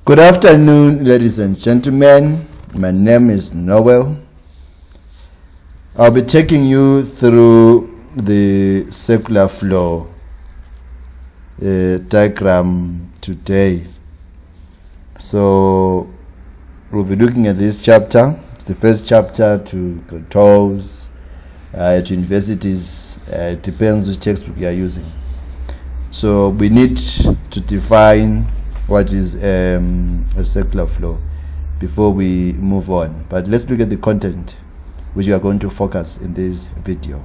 Good afternoon, ladies and gentlemen. My name is Noel. I'll be taking you through the circular flow diagram today. So we'll be looking at this chapter. It's the first chapter to grade 12s, to universities. It depends which textbook you are using. So we need to define what is a circular flow before we move on. But let's look at the content which we are going to focus in this video.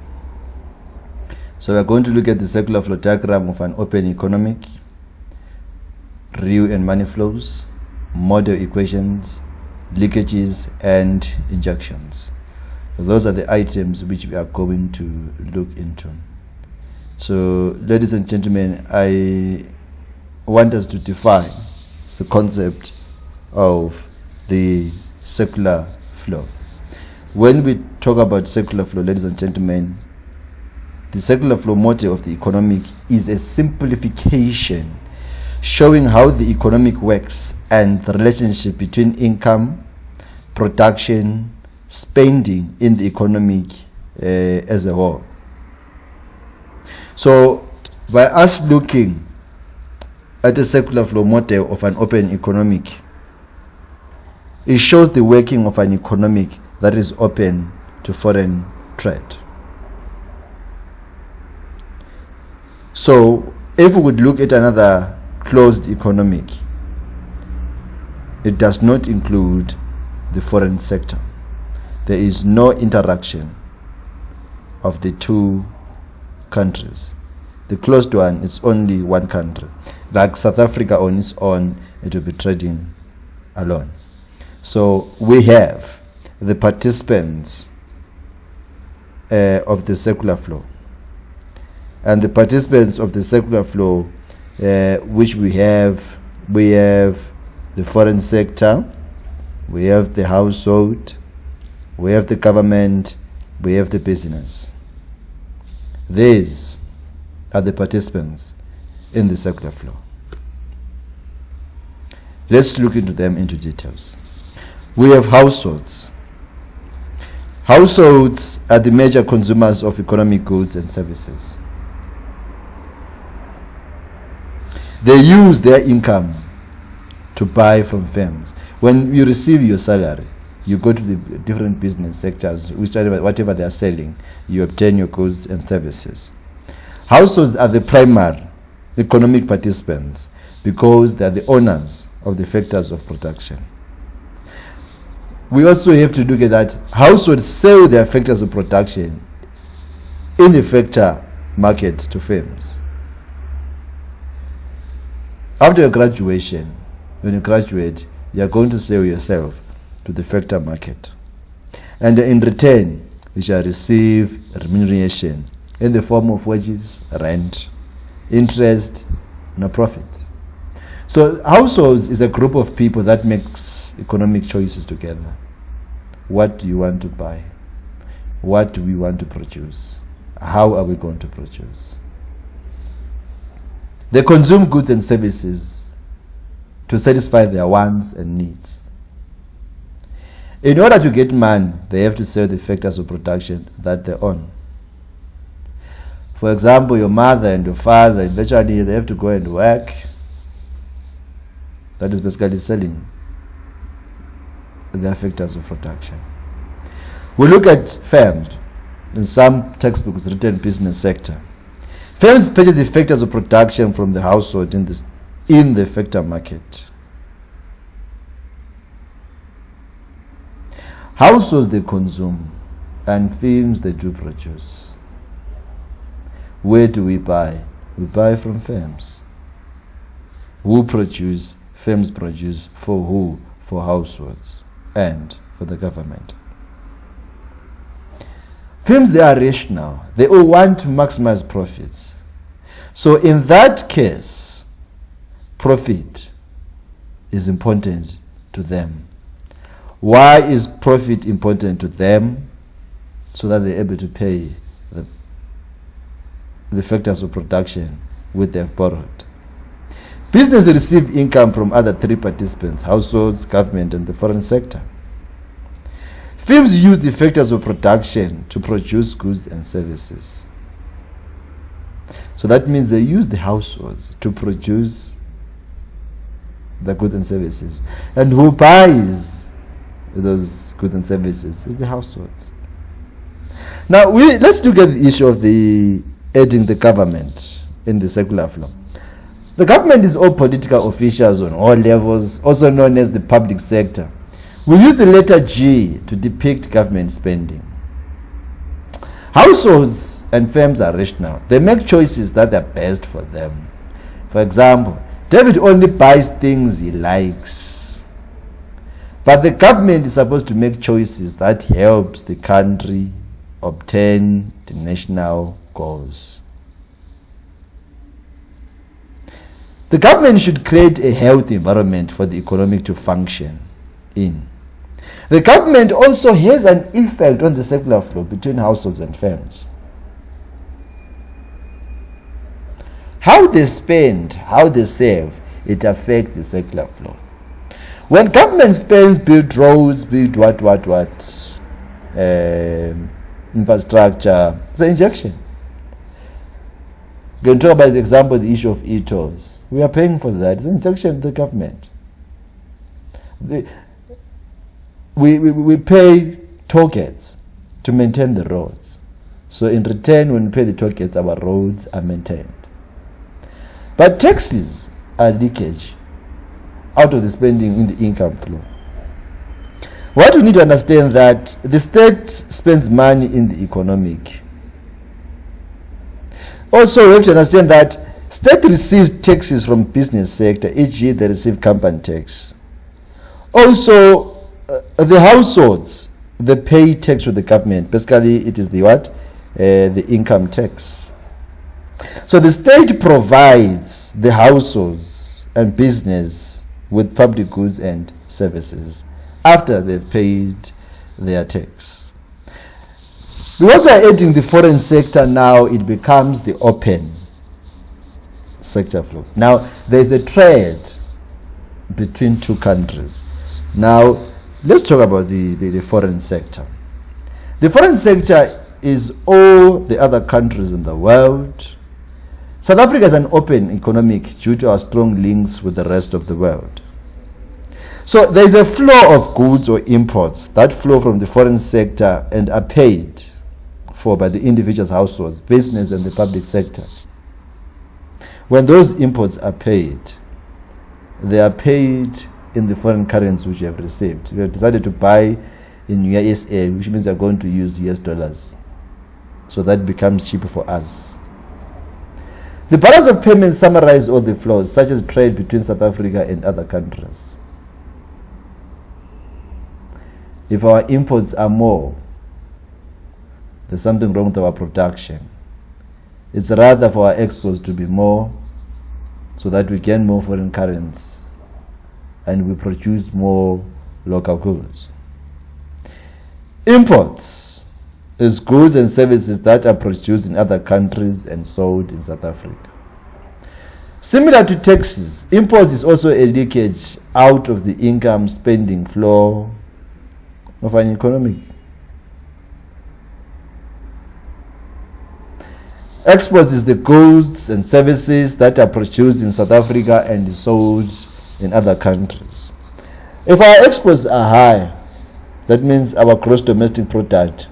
So we are going to look at the circular flow diagram of an open economic, real and money flows, model equations, leakages and injections. Those are the items which we are going to look into. So ladies and gentlemen, I want us to define the concept of the circular flow. When we talk about circular flow, ladies and gentlemen, the circular flow model of the economic is a simplification showing how the economic works and the relationship between income, production, spending in the economic as a whole. So by us looking at a circular flow model of an open economic, it shows the working of an economic that is open to foreign trade. So if we would look at another closed economic, it does not include the foreign sector. There is no interaction of the two countries. The closed one is only one country. Like South Africa on its own, it will be trading alone. So we have the participants of the circular flow. And the participants of the circular flow, which we have the foreign sector, we have the household, we have the government, we have the business. These are the participants in the circular flow. Let's look into them into details. We have households. Households are the major consumers of economic goods and services. They use their income to buy from firms. When you receive your salary, you go to the different business sectors, whatever they are selling, you obtain your goods and services. Households are the primary economic participants because they are the owners of the factors of production. We also have to look at that households sell their factors of production in the factor market to firms. After your graduation, when you graduate, you are going to sell yourself to the factor market. And in return, you shall receive remuneration in the form of wages, rent, interest, and profit. So households is a group of people that makes economic choices together. What do you want to buy? What do we want to produce? How are we going to produce? They consume goods and services to satisfy their wants and needs. In order to get money, they have to sell the factors of production that they own. For example, your mother and your father, eventually they have to go and work. That is basically selling their factors of production. We look at firms. In some textbooks written business sector, firms purchase the factors of production from the household in the factor market. Households they consume and firms they do produce. Where do we buy? We buy from firms. Who produce? Firms produce for who? For households and for the government. Firms they are rational. They all want to maximize profits. So in that case, profit is important to them. Why is profit important to them? So that they're able to pay the factors of production which they have borrowed. Business receive income from other three participants: households, government, and the foreign sector. Firms use the factors of production to produce goods and services. So that means they use the households to produce the goods and services. And who buys those goods and services is the households. Now, let's look at the issue of the aiding the government in the circular flow. The government is all political officials on all levels, also known as the public sector. We use the letter G to depict government spending. Households and firms are rational. They make choices that are best for them. For example, David only buys things he likes. But the government is supposed to make choices that helps the country obtain the national goals. The government should create a healthy environment for the economy to function in. The government also has an effect on the circular flow between households and firms. How they spend, how they save, it affects the circular flow. When government spends, build roads, build infrastructure, it's an injection. You can talk about the example, the issue of e-tolls. We are paying for that. It's an injection of the government. We pay toll gates to maintain the roads. So in return, when we pay the toll gates, our roads are maintained. But taxes are leakage out of the spending in the income flow. What we need to understand that the state spends money in the economic. Also, we have to understand that state receives taxes from business sector, e.g. they receive company tax. Also, the households, they pay tax to the government. Basically, it is the what? The income tax. So the state provides the households and business with public goods and services after they've paid their tax. Because we are adding the foreign sector now, it becomes the open sector flow. Now, there's a trade between two countries. Now, let's talk about the foreign sector. The foreign sector is all the other countries in the world. South Africa is an open economic due to our strong links with the rest of the world. So there is a flow of goods or imports that flow from the foreign sector and are paid for by the individual's households, business, and the public sector. When those imports are paid, they are paid in the foreign currency which you have received. You have decided to buy in USA, which means you are going to use US dollars. So that becomes cheaper for us. The balance of payments summarize all the flows, such as trade between South Africa and other countries. If our imports are more, there's something wrong with our production. It's rather for our exports to be more so that we gain more foreign currency and we produce more local goods. Imports is goods and services that are produced in other countries and sold in South Africa. Similar to taxes, imports is also a leakage out of the income spending flow of an economy. Exports is the goods and services that are produced in South Africa and sold in other countries. If our exports are high, that means our gross domestic product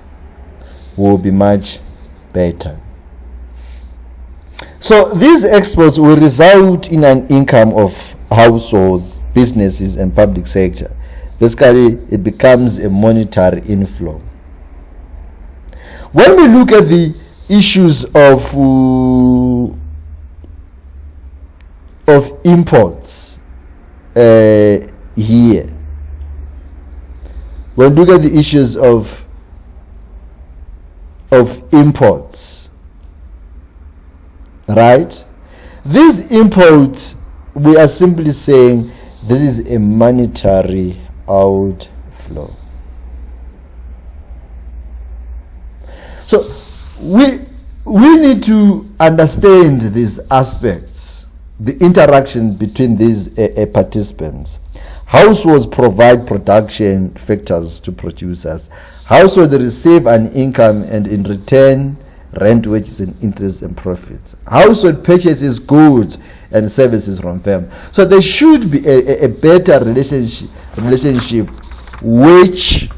will be much better. So these exports will result in an income of households, businesses, and public sector. Basically, it becomes a monetary inflow. When we look at the issues of imports here, when we look at the issues of imports, right? These imports, we are simply saying this is a monetary outflow. So we need to understand these aspects the interaction between these participants. Households provide production factors to producers. Households receive an income and in return rent, wages and interest and profits. Household purchases goods and services from firm. So there should be a better relationship which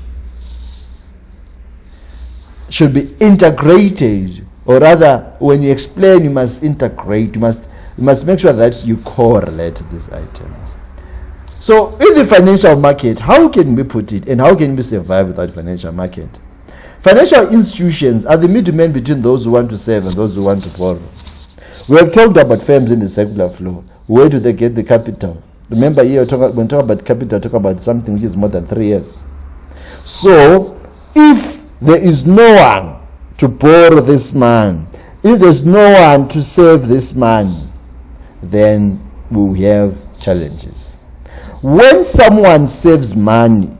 should be integrated, or rather when you explain you must integrate, you must make sure that you correlate these items. So in the financial market, how can we put it and how can we survive without financial market? Financial institutions are the middlemen between those who want to save and those who want to borrow. We have talked about firms in the circular flow. Where do they get the capital? Remember here when talk about capital, talk about something which is more than 3 years. So if there is no one to borrow this man, if there's no one to save this man, then we will have challenges. When someone saves money,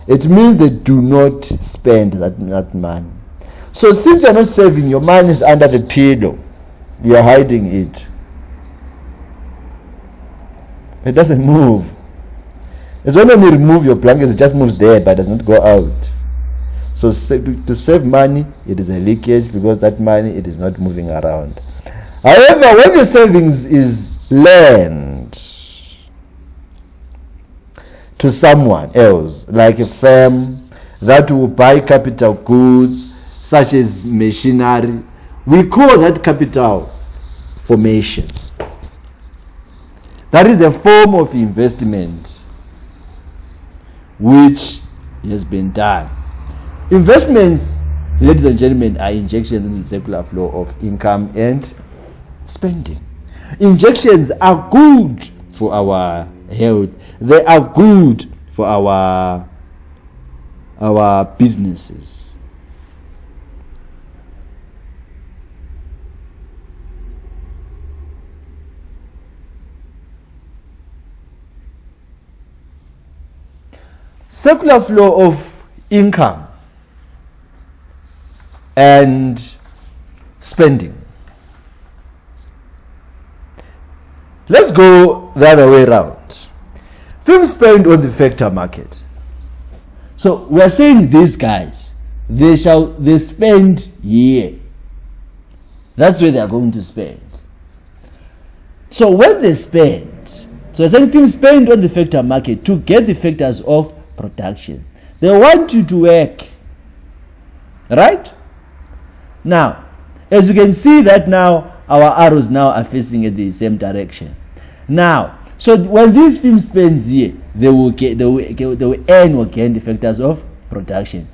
it means they do not spend that money. So since you're not saving, your money is under the pillow, you're hiding it. It doesn't move. It's when you remove your blankets, it just moves there but does not go out. So to save money, it is a leakage because that money, it is not moving around. However, when your savings is lent to someone else, like a firm that will buy capital goods such as machinery, we call that capital formation. That is a form of investment which has been done. Investments, ladies and gentlemen, are injections in the circular flow of income and spending. Injections are good for our health. They are good for our businesses. Circular flow of income and spending. Let's go the other way around. Firms spend on the factor market. So we are saying these guys, they spend here. That's where they are going to spend. So when they spend, so we're saying firms spend on the factor market to get the factors of production. They want you to work. Right? Now, as you can see that now our arrows now are facing in the same direction. Now, so when these firms spend here, they will earn or gain the factors of production.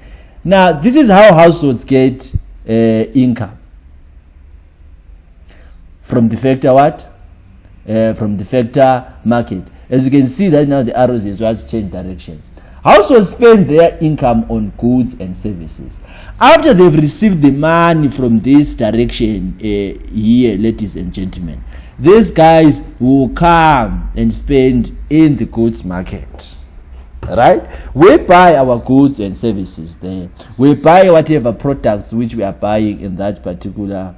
Now, this is how households get income from the factor what? From the factor market. As you can see that now the arrows is what's change direction. Households spend their income on goods and services. After they've received the money from this direction here, ladies and gentlemen, these guys will come and spend in the goods market. Right? We buy our goods and services there. We buy whatever products which we are buying in that particular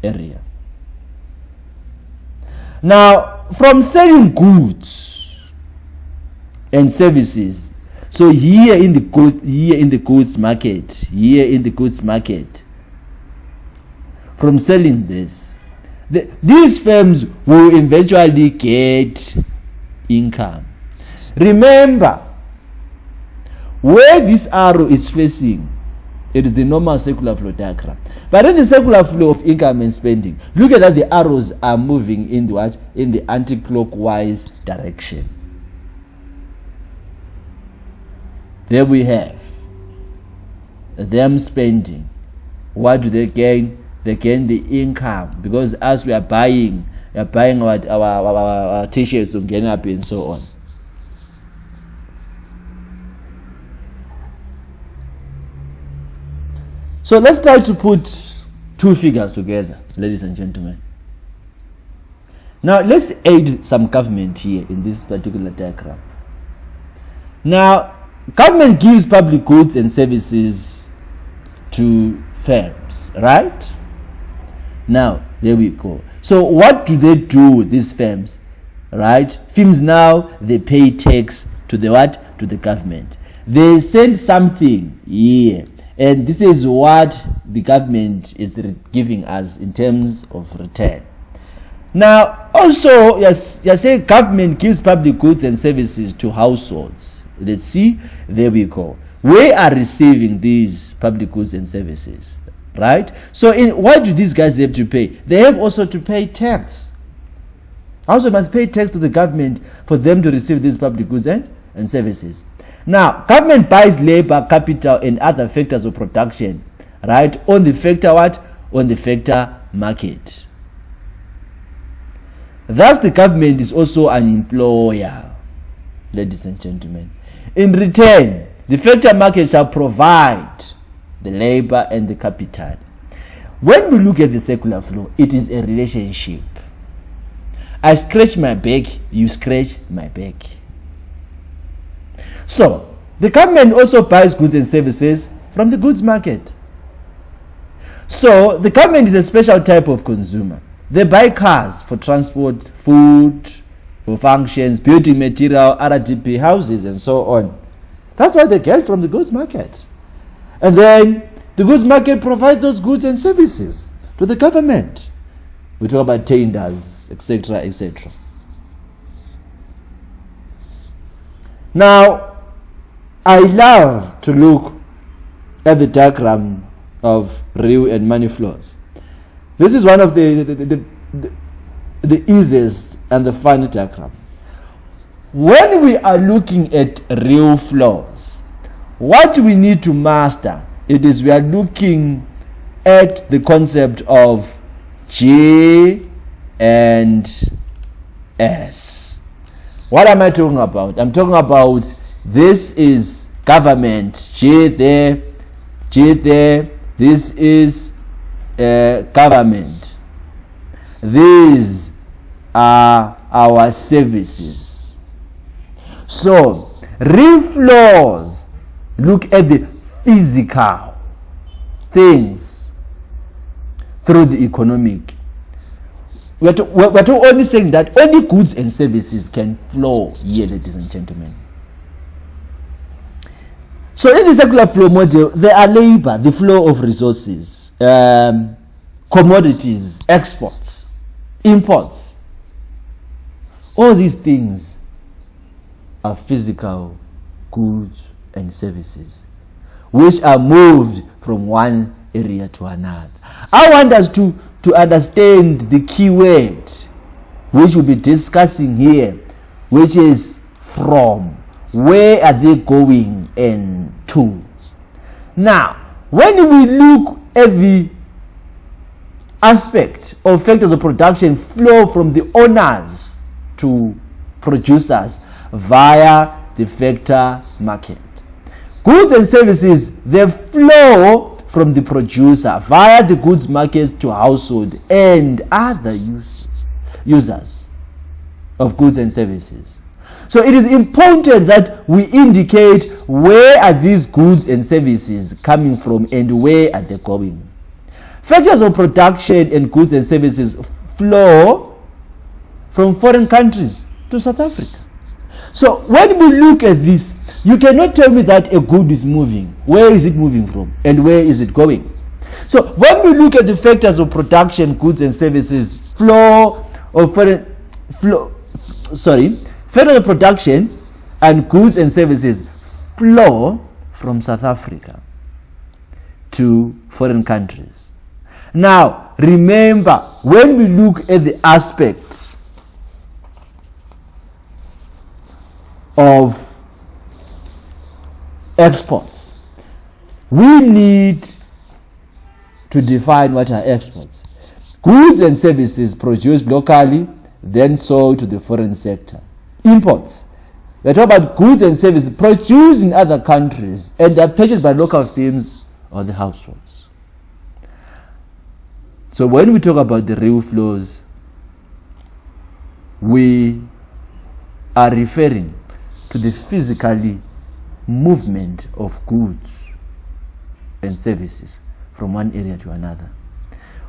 area. Now, from selling goods and services, so here in the goods market, from selling this, these firms will eventually get income. Remember, where this arrow is facing, it is the normal circular flow diagram. But in the circular flow of income and spending, look at that the arrows are moving in the what? In the anti-clockwise direction. There we have them spending. What do they gain? They gain the income, because as we are buying our t-shirts on Genapi and so on. So let's try to put two figures together, ladies and gentlemen. Now let's aid some government here in this particular diagram. Now, government gives public goods and services to firms, right? Now, there we go. So what do they do with these firms? Right? Firms now, they pay tax to the what? To the government. They send something here. And this is what the government is giving us in terms of return. Now, also, you're saying government gives public goods and services to households. Let's see. There we go. We are receiving these public goods and services. Right? So, what do these guys have to pay? They have also to pay tax. Also must pay tax to the government for them to receive these public goods and services. Now, government buys labor, capital, and other factors of production, right, on the factor what? On the factor market. Thus, the government is also an employer, ladies and gentlemen. In return, the factor market shall provide the labor and the capital. When we look at the circular flow, it is a relationship. I scratch my back, you scratch my back. So, the government also buys goods and services from the goods market. So, the government is a special type of consumer. They buy cars for transport, food, for functions, building material, RDP, houses, and so on. That's what they get from the goods market. And then, the goods market provides those goods and services to the government. We talk about tenders, etc., etc. Now, I love to look at the diagram of real and money flows. This is one of the easiest and the fun diagram. When we are looking at real flows, what we need to master, it is we are looking at the concept of G and S. What am I talking about? I'm talking about this is government, G there, this is government. These are our services. So, real flows look at the physical things through the economic. We're only saying that only goods and services can flow here, ladies and gentlemen. So in the circular flow model, there are labor, the flow of resources, commodities, exports, imports. All these things are physical goods and services, which are moved from one area to another. I want us to understand the key word, which we'll be discussing here, which is from. Where are they going and to? Now, when we look at the aspect of factors of production flow from the owners to producers via the factor market. Goods and services, they flow from the producer via the goods market to household and other users of goods and services. So it is important that we indicate where are these goods and services coming from and where are they going. Factors of production and goods and services flow from foreign countries to South Africa. So when we look at this, you cannot tell me that a good is moving. Where is it moving from and where is it going? So when we look at the factors of production, goods and services, factors of production and goods and services flow from South Africa to foreign countries. Now, remember, when we look at the aspects of exports, we need to define what are exports. Goods and services produced locally, then sold to the foreign sector. Imports, we're talking about goods and services produced in other countries and are purchased by local firms or the households. So when we talk about the real flows, we are referring to the physically movement of goods and services from one area to another.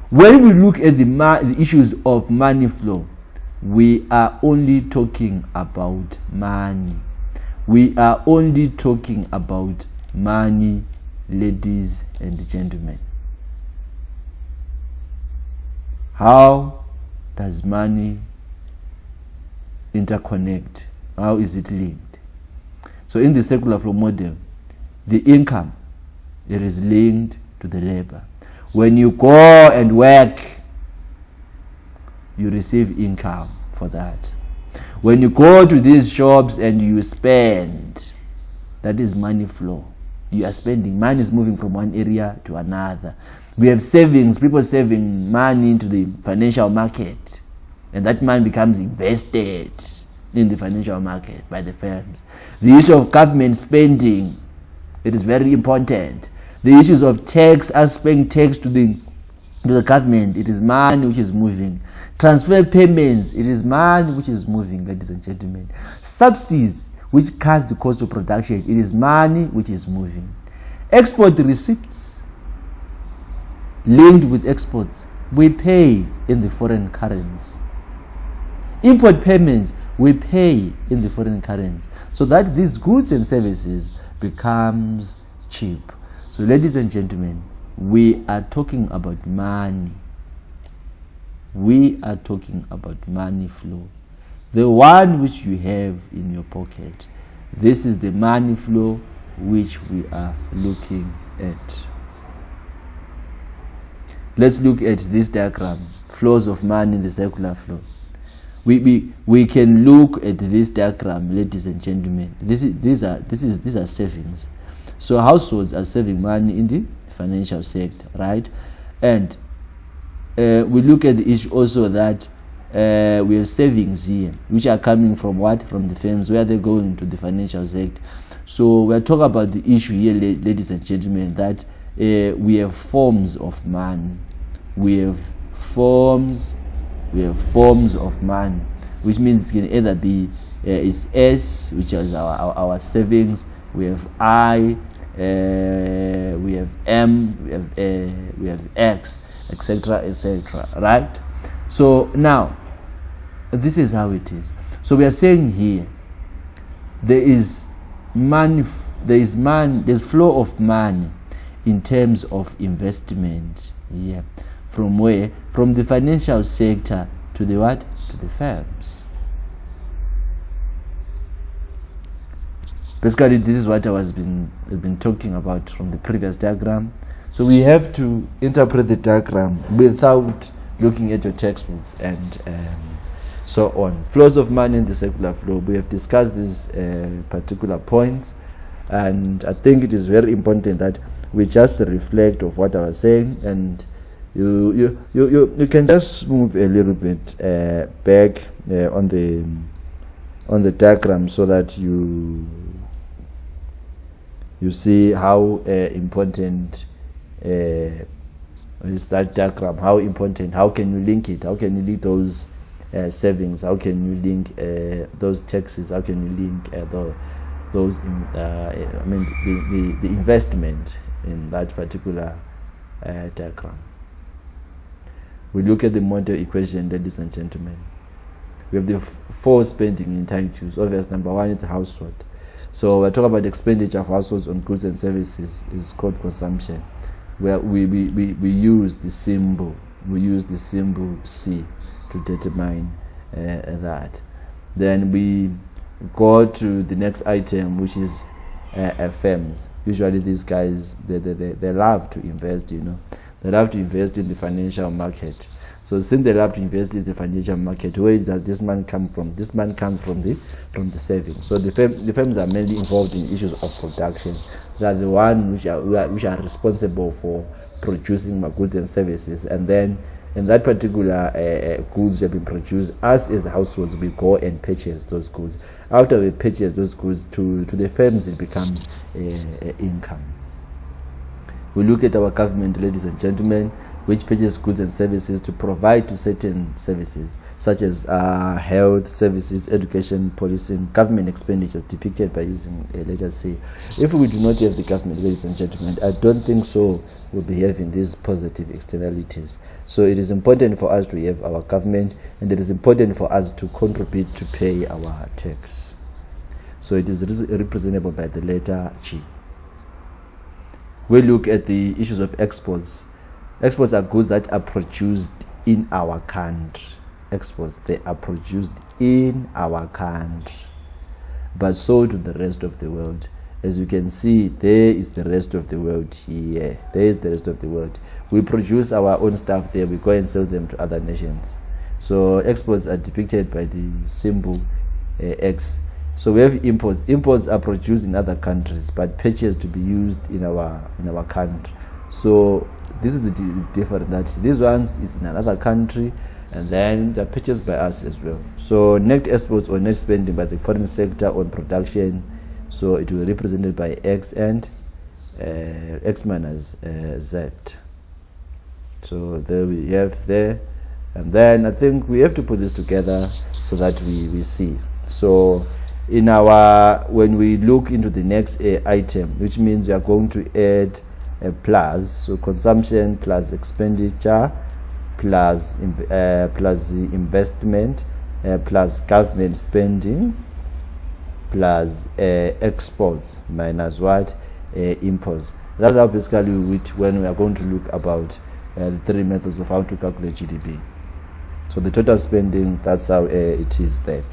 When we look at the issues of money flow, we are only talking about money. We are only talking about money, ladies and gentlemen. How does money interconnect? How is it linked? So in the circular flow model, the income, it is linked to the labor. When you go and work, you receive income for that. When you go to these shops and you spend, that is money flow. You are spending. Money is moving from one area to another. We have savings, people saving money into the financial market, and that money becomes invested in the financial market by the firms. The issue of government spending, it is very important. The issues of tax, us paying tax to the government, it is money which is moving. Transfer payments, it is money which is moving, ladies and gentlemen. Subsidies, which cuts the cost of production, it is money which is moving. Export receipts, linked with exports, we pay in the foreign currency. Import payments, we pay in the foreign currency, so that these goods and services becomes cheap. So ladies and gentlemen, we are talking about money. We are talking about money flow. The one which you have in your pocket. This is the money flow which we are looking at. Let's look at this diagram, flows of money in the circular flow. We can look at this diagram, ladies and gentlemen. These are savings. So households are saving money in the financial sector, right? And we look at the issue also that we have savings here, which are coming from what? From the firms, where they're going to the financial sector. So we're talking about the issue here, ladies and gentlemen, that we have forms of money. We have forms of money, which means it can either be it's S, which is our savings. We have I, we have M, we have X, etc., etc. Right? So now, this is how it is. So we are saying here, there is money. There's flow of money in terms of investment. Yeah, from where? From the financial sector to the what? To the firms. Basically, this is what I was been talking about from the previous diagram. So we have to interpret the diagram without looking at your textbooks and so on. Flows of money in the circular flow. We have discussed these particular points, and I think it is very important that we just reflect of what I was saying, and you can just move a little bit back on the diagram so that you see how important is that diagram, how important, how can you link it, how can you link those savings, how can you link those taxes, how can you link those the investment in that particular diagram. We look at the model equation, ladies and gentlemen. We have the four spending entities. Obviously, number one is household. So we're talking about expenditure of households on goods and services is called consumption, where we use the symbol. We use the symbol C to determine that. Then we go to the next item, which is firms. Usually these guys, they love to invest, They love to invest in the financial market. So since they love to invest in the financial market, where does this man come from? This man comes from the savings. So the firms are mainly involved in issues of production. They are the ones which are responsible for producing my goods and services. And then in that particular goods have been produced, us as households, we go and purchase those goods. After we purchase those goods to the firms, it becomes income. We look at our government, ladies and gentlemen. which purchase goods and services to provide to certain services, such as health services, education, policing, government expenditures depicted by using letter C. If we do not have the government, ladies and gentlemen, I don't think so we'll be having these positive externalities. So it is important for us to have our government, and it is important for us to contribute to pay our tax. So it is representable by the letter G. We look at the issues of exports. Exports are goods that are produced in our country. Exports, they are produced in our country, but sold to the rest of the world. As you can see, there is the rest of the world here. There is the rest of the world. We produce our own stuff there. We go and sell them to other nations. So exports are depicted by the symbol X. So we have imports. Imports are produced in other countries, but purchased to be used in our country. So this is the difference, that these ones is in another country, and then they're purchased by us as well. So net exports or net spending by the foreign sector on production, so it will be represented by X and X minus Z. So there we have there, and then I think we have to put this together so that we see. So in our, when we look into the next item, which means we are going to add a plus, so consumption plus expenditure plus plus the investment plus government spending plus exports minus what, imports. That's how basically when we are going to look about the three methods of how to calculate GDP. So the total spending, that's how it is there.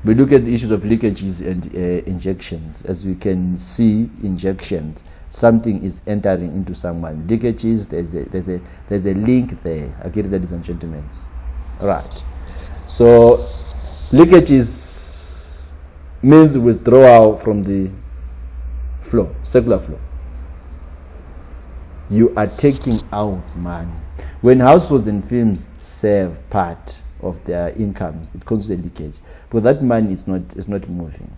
We look at the issues of leakages and injections. As we can see, injections, something is entering into someone. Leakages, there's a link there. I get it, ladies and gentlemen. All right. So leakages means withdrawal from the flow, circular flow. You are taking out money. When households and firms save part of their incomes, it causes a leakage, but that money is not moving.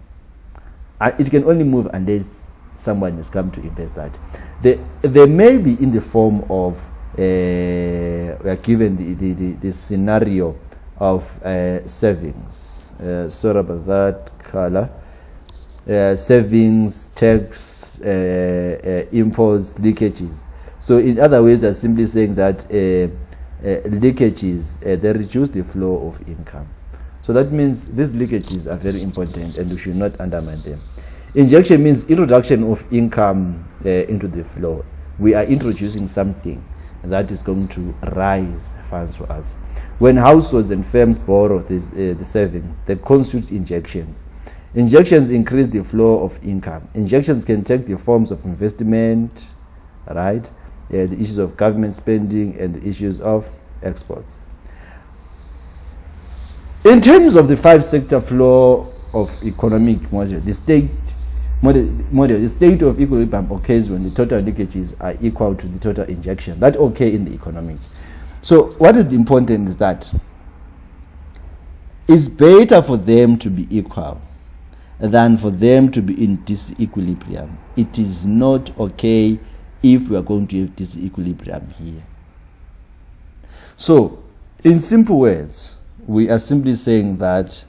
It can only move unless someone has come to invest that. They may be in the form of we are given the scenario of savings. Sorry about that color. Savings, tax, imports, leakages. So in other ways, they are simply saying that leakages, they reduce the flow of income. So that means these leakages are very important and we should not undermine them. Injection means introduction of income into the flow. We are introducing something that is going to rise funds for us. When households and firms borrow the savings, they constitute injections. Injections increase the flow of income. Injections can take the forms of investment, right? The issues of government spending and the issues of exports. In terms of the five-sector flow of economic model, the state of equilibrium occurs when the total leakages are equal to the total injection. That occurs in the economic. So what is important is that it's better for them to be equal than for them to be in disequilibrium. It is not okay if we are going to have disequilibrium here. So, in simple words, we are simply saying that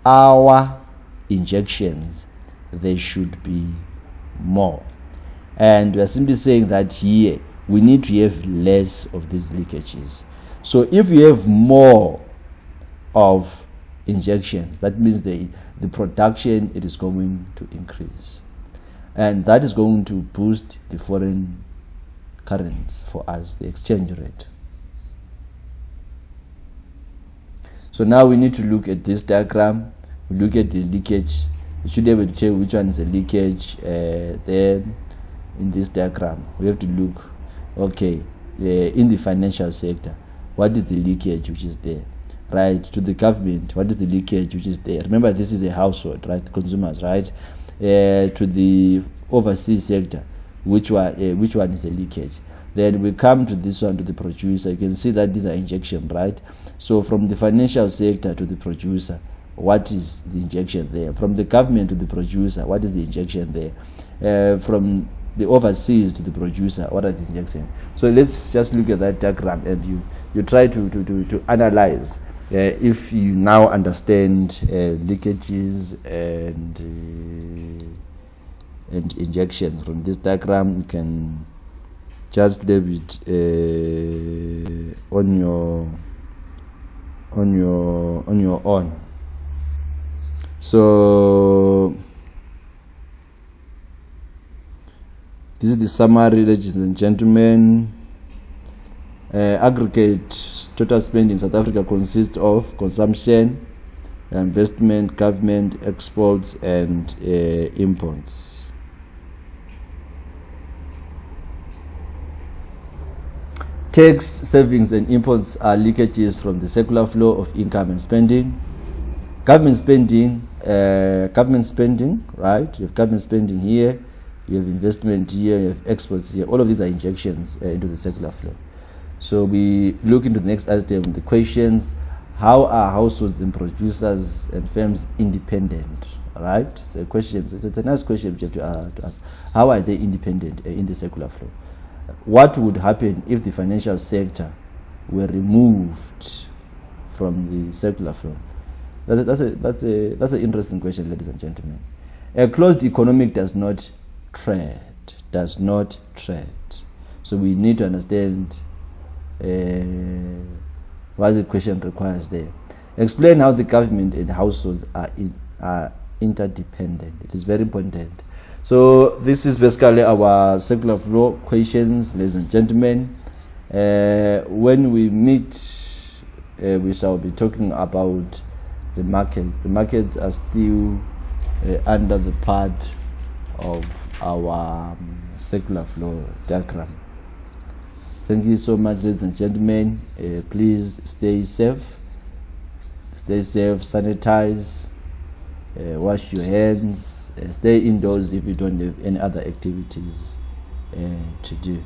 our injections, they should be more. And we are simply saying that here, we need to have less of these leakages. So if you have more of injections, that means the production, it is going to increase. And that is going to boost the foreign currency for us, the exchange rate. So now we need to look at this diagram. We look at the leakage. We should be able to tell which one is a leakage. Then in this diagram, we have to look, okay, in the financial sector, what is the leakage which is there? Right, to the government, what is the leakage which is there? Remember, this is a household, right? Consumers, right? To the overseas sector, which one is a leakage? Then we come to this one, to the producer. You can see that these are injection, right? So from the financial sector to the producer, what is the injection there? From the government to the producer, what is the injection there? From the overseas to the producer, what are the injections? So let's just look at that diagram, and you try to analyze if you now understand leakages and injections. From this diagram, you can just leave it on your own. So this is the summary, ladies and gentlemen. Aggregate total spend in South Africa consists of consumption, investment, government, exports, and imports. Tax, savings, and imports are leakages from the circular flow of income and spending. Government spending, right? You have government spending here, you have investment here, you have exports here. All of these are injections into the circular flow. So we look into the next item, the questions. How are households and producers and firms independent? All right? So it's a nice question you have to ask. How are they independent in the circular flow? What would happen if the financial sector were removed from the circular flow? That's an interesting question, ladies and gentlemen. A closed economy does not trade. So we need to understand what the question requires there. Explain how the government and households are interdependent. It is very important. So this is basically our circular flow questions, ladies and gentlemen. When we meet, we shall be talking about the markets. The markets are still under the part of our circular flow diagram. Thank you so much, ladies and gentlemen. Please stay safe, sanitize, wash your hands, stay indoors if you don't have any other activities to do.